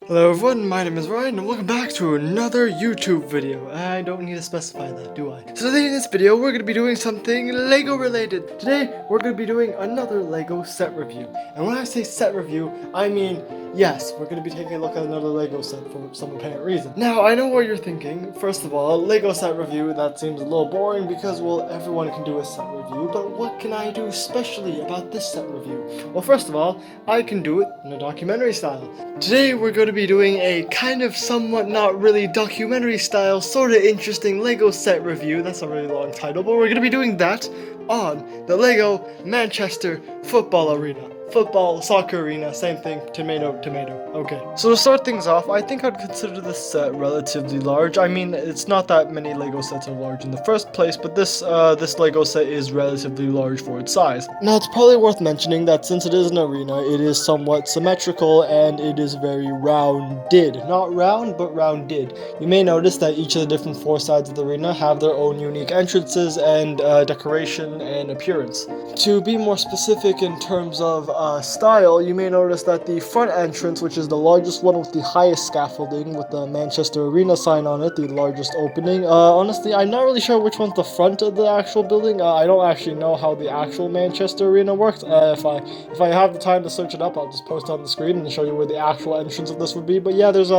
Hello everyone, my name is Ryan and welcome back to another YouTube video. I don't need to specify that, do I? So today in this video, we're going to be doing something LEGO related. Today, we're going to be doing another LEGO set review. And when I say set review, I mean, yes, we're going to be taking a look at another LEGO set for some apparent reason. Now, I know what you're thinking. First of all, LEGO set review, that seems a little boring because, well, everyone can do a set review. But what can I do specially about this set review? Well, first of all, I can do it in a documentary style. Today we're going to be doing a kind of somewhat not really documentary style, sort of interesting LEGO set review. That's a really long title, but we're going to be doing that on the LEGO Manchester Football Arena. Football, soccer arena, same thing, tomato, tomato. Okay. So to start things off, I think I'd consider this set relatively large. I mean, it's not that many LEGO sets are large in the first place, but this LEGO set is relatively large for its size. Now, it's probably worth mentioning that since it is an arena, it is somewhat symmetrical and it is very rounded. Not round, but rounded. You may notice that each of the different four sides of the arena have their own unique entrances and decoration and appearance. To be more specific in terms of style, you may notice that the front entrance, which is the largest one with the highest scaffolding with the Manchester Arena sign on it, the largest opening. Honestly, I'm not really sure which one's the front of the actual building. I don't actually know how the actual Manchester Arena works. If I have the time to search it up, I'll just post it on the screen and show you where the actual entrance of this would be. But yeah, there's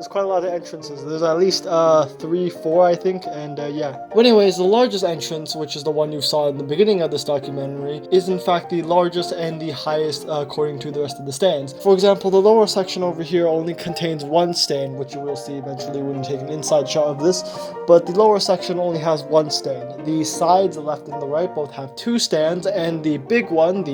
quite a lot of entrances. There's at least 3, 4, I think, and yeah. But anyways, the largest entrance, which is the one you saw in the beginning of this documentary, is in fact the largest and the highest according to the rest of the stands. For example, the lower section over here only contains one stand, which you will see eventually when you take an inside shot of this, but the lower section only has one stand. The sides, the left and the right, both have 2 stands, and the big one,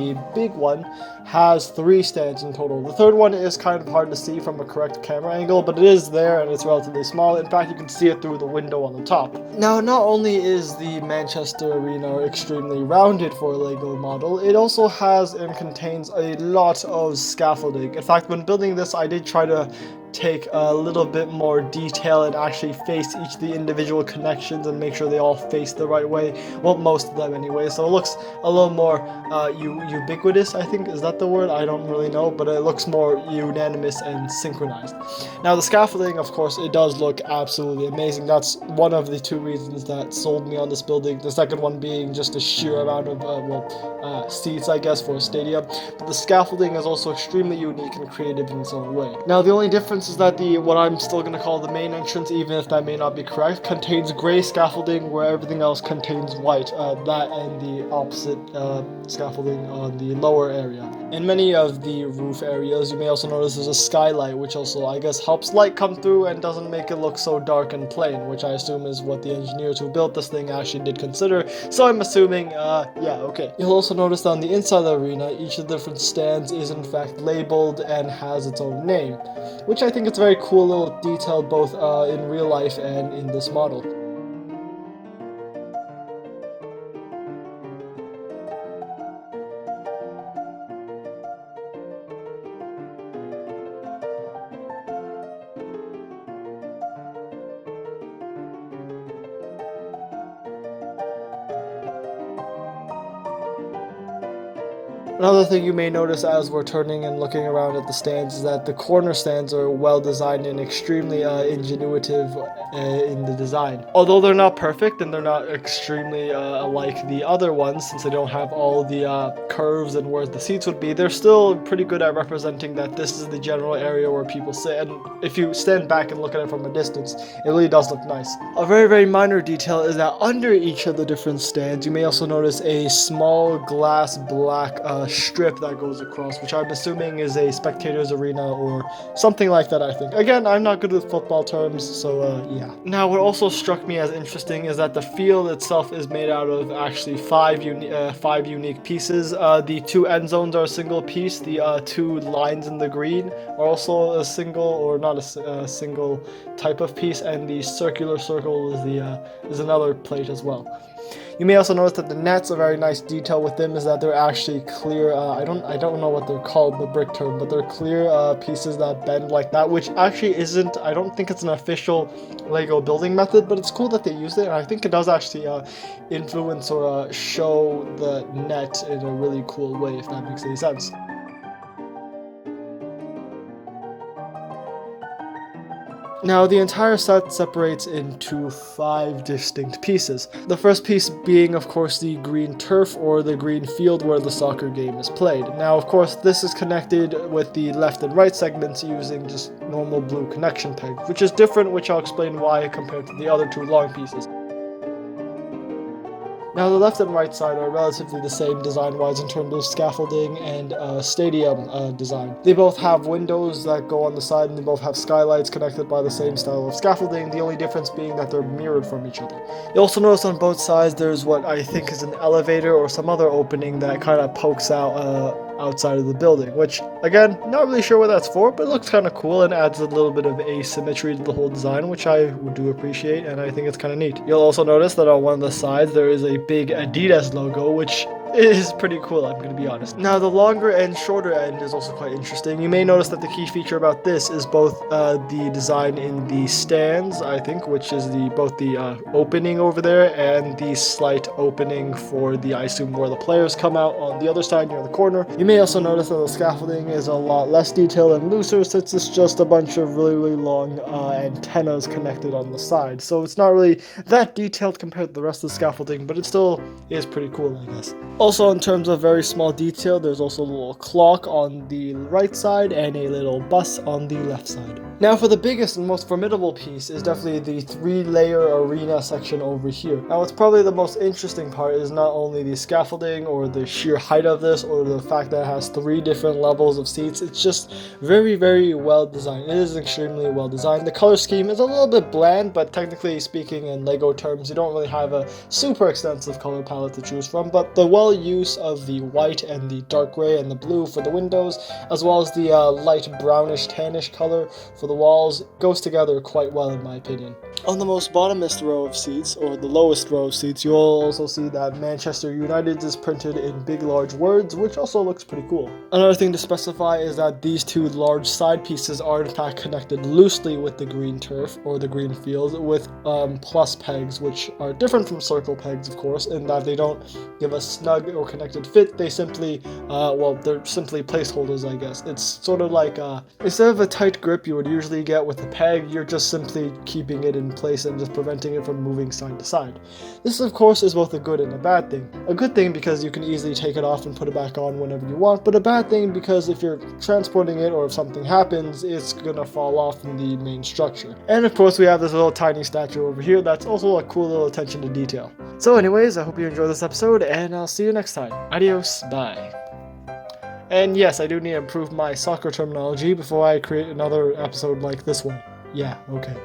has 3 stands in total. The third one is kind of hard to see from a correct camera angle, but it is there and it's relatively small. In fact, you can see it through the window on the top. Now, not only is the Manchester Arena extremely rounded for a LEGO model, it also has and contains a lot of scaffolding. In fact, when building this, I did try to take a little bit more detail and actually face each of the individual connections and make sure they all face the right way. Well, most of them anyway, so it looks a little more ubiquitous, I think. Is that the word? I don't really know, but it looks more unanimous and synchronized. Now, the scaffolding, of course, it does look absolutely amazing. That's one of the 2 reasons that sold me on this building. The second one being just the sheer amount of seats, I guess, for a stadium. But the scaffolding is also extremely unique and creative in its own way. Now, the only difference is that what I'm still going to call the main entrance, even if that may not be correct, contains gray scaffolding where everything else contains white. That and the opposite scaffolding on the lower area. In many of the roof areas, you may also notice there's a skylight, which also, I guess, helps light come through and doesn't make it look so dark and plain, which I assume is what the engineers who built this thing actually did consider. So I'm assuming, yeah, okay. You'll also notice that on the inside of the arena, each of the different stands is in fact labeled and has its own name, which I think is a very cool little detail both in real life and in this model. Another thing you may notice as we're turning and looking around at the stands is that the corner stands are well designed and extremely ingenuitive in the design. Although they're not perfect and they're not extremely like the other ones, since they don't have all the curves and where the seats would be, they're still pretty good at representing that this is the general area where people sit. And if you stand back and look at it from a distance, it really does look nice. A very, very minor detail is that under each of the different stands, you may also notice a small glass black strip that goes across, which I'm assuming is a spectator's arena or something like that, I think. Again, I'm not good with football terms, so yeah. Now, what also struck me as interesting is that the field itself is made out of actually 5 unique pieces. The 2 end zones are a single piece. The 2 lines in the green are also a single, or not a single type of piece, and the circular circle is another plate as well. You may also notice that the nets, a very nice detail with them is that they're actually clear, I don't know what they're called, the brick term, but they're clear pieces that bend like that, which actually isn't, I don't think it's an official LEGO building method, but it's cool that they use it, and I think it does actually influence or show the net in a really cool way, if that makes any sense. Now, the entire set separates into 5 distinct pieces. The first piece being, of course, the green turf or the green field where the soccer game is played. Now, of course, this is connected with the left and right segments using just normal blue connection pegs, which is different, which I'll explain why compared to the other 2 long pieces. Now, the left and right side are relatively the same design-wise in terms of scaffolding and stadium design. They both have windows that go on the side, and they both have skylights connected by the same style of scaffolding, the only difference being that they're mirrored from each other. You also notice on both sides there's what I think is an elevator or some other opening that kind of pokes out outside of the building, which, again, not really sure what that's for, but it looks kind of cool and adds a little bit of asymmetry to the whole design, which I do appreciate, and I think it's kind of neat. You'll also notice that on one of the sides there is a big Adidas logo, which is pretty cool, I'm gonna be honest. Now, the longer and shorter end is also quite interesting. You may notice that the key feature about this is both the design in the stands, I think, which is both the opening over there and the slight opening for I assume, where the players come out on the other side near the corner. You may also notice that the scaffolding is a lot less detailed and looser, since it's just a bunch of really long antennas connected on the side. So it's not really that detailed compared to the rest of the scaffolding, but it still is pretty cool, I guess. Also, in terms of very small detail, there's also a little clock on the right side and a little bus on the left side. Now, for the biggest and most formidable piece is definitely the 3-layer arena section over here. Now, what's probably the most interesting part is not only the scaffolding or the sheer height of this or the fact that it has 3 different levels of seats. It's just very, very well designed. It is extremely well designed. The color scheme is a little bit bland, but technically speaking in LEGO terms, you don't really have a super extensive color palette to choose from, but the use of the white and the dark gray and the blue for the windows, as well as the light brownish tannish color for the walls, goes together quite well in my opinion. On the most bottomest row of seats, or the lowest row of seats, you'll also see that Manchester United is printed in big large words, which also looks pretty cool. Another thing to specify is that these 2 large side pieces are in fact connected loosely with the green turf or the green field with plus pegs, which are different from circle pegs, of course, in that they don't give a snug or connected fit. They simply, they're simply placeholders, I guess. It's sort of like, instead of a tight grip you would usually get with a peg, you're just simply keeping it in place and just preventing it from moving side to side. This, of course, is both a good and a bad thing. A good thing because you can easily take it off and put it back on whenever you want, but a bad thing because if you're transporting it or if something happens, it's gonna fall off from the main structure. And of course, we have this little tiny statue over here that's also a cool little attention to detail. So anyways, I hope you enjoyed this episode, and I'll see you next time. Adios, bye. And yes, I do need to improve my soccer terminology before I create another episode like this one. Yeah, okay.